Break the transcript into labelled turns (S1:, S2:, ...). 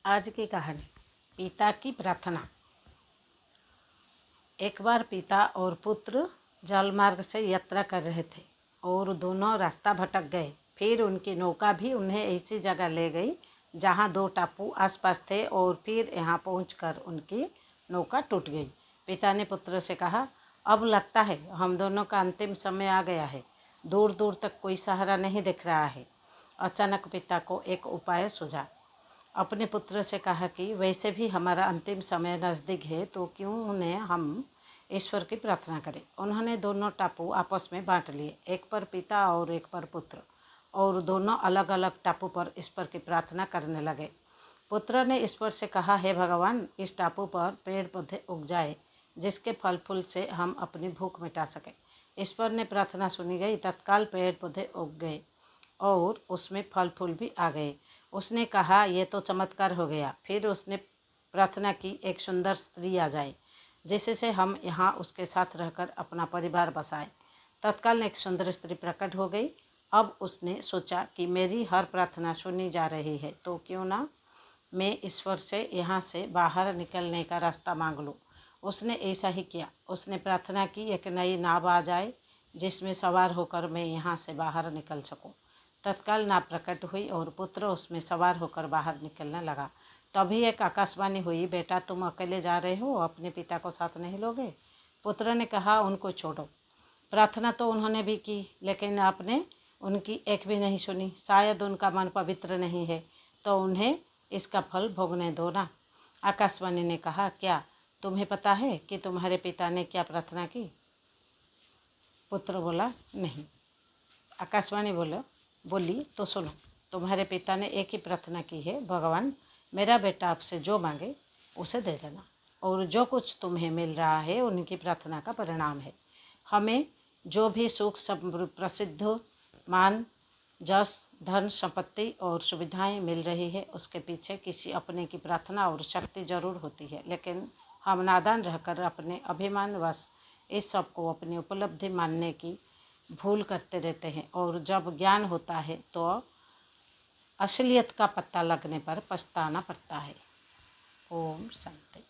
S1: आज की कहानी पिता की प्रार्थना। एक बार पिता और पुत्र जलमार्ग से यात्रा कर रहे थे और दोनों रास्ता भटक गए। फिर उनकी नौका भी उन्हें ऐसी जगह ले गई जहां दो टापू आसपास थे और फिर यहाँ पहुंचकर उनकी नौका टूट गई। पिता ने पुत्र से कहा, अब लगता है हम दोनों का अंतिम समय आ गया है। दूर दूर तक कोई सहारा नहीं दिख रहा है। अचानक पिता को एक उपाय सूझा। अपने पुत्र से कहा कि वैसे भी हमारा अंतिम समय नज़दीक है, तो क्यों न हम ईश्वर की प्रार्थना करें। उन्होंने दोनों टापू आपस में बांट लिए, एक पर पिता और एक पर पुत्र, और दोनों अलग अलग टापू पर ईश्वर की प्रार्थना करने लगे। पुत्र ने ईश्वर से कहा, हे भगवान, इस टापू पर पेड़ पौधे उग जाए जिसके फल फूल से हम अपनी भूख मिटा सकें। ईश्वर ने प्रार्थना सुनी गई। तत्काल पेड़ पौधे उग गए और उसमें फल फूल भी आ गए। उसने कहा, यह तो चमत्कार हो गया। फिर उसने प्रार्थना की, एक सुंदर स्त्री आ जाए जिससे हम यहाँ उसके साथ रहकर अपना परिवार बसाएं। तत्काल एक सुंदर स्त्री प्रकट हो गई। अब उसने सोचा कि मेरी हर प्रार्थना सुनी जा रही है, तो क्यों ना मैं ईश्वर से यहाँ से बाहर निकलने का रास्ता मांग लूँ। उसने ऐसा ही किया। उसने प्रार्थना की, एक नई नाव आ जाए जिसमें सवार होकर मैं यहाँ से बाहर निकल सकूँ। तत्काल नाव प्रकट हुई और पुत्र उसमें सवार होकर बाहर निकलने लगा। तभी एक आकाशवाणी हुई, बेटा तुम अकेले जा रहे हो, अपने पिता को साथ नहीं लोगे? पुत्र ने कहा, उनको छोड़ो। प्रार्थना तो उन्होंने भी की, लेकिन आपने उनकी एक भी नहीं सुनी। शायद उनका मन पवित्र नहीं है, तो उन्हें इसका फल भोगने दो ना। आकाशवाणी ने कहा, क्या तुम्हें पता है कि तुम्हारे पिता ने क्या प्रार्थना की? पुत्र बोला, नहीं। आकाशवाणी बोली, तो सुनो, तुम्हारे पिता ने एक ही प्रार्थना की है, भगवान, मेरा बेटा आपसे जो मांगे उसे दे देना, और जो कुछ तुम्हें मिल रहा है उनकी प्रार्थना का परिणाम है। हमें जो भी सुख, प्रसिद्ध, मान, जस, धन, संपत्ति और सुविधाएं मिल रही है, उसके पीछे किसी अपने की प्रार्थना और शक्ति जरूर होती है। लेकिन हम नादान रहकर अपने अभिमानवश इस सब को अपनी उपलब्धि मानने की भूल करते रहते हैं, और जब ज्ञान होता है तो असलियत का पता लगने पर पछताना पड़ता है। ओम शांति।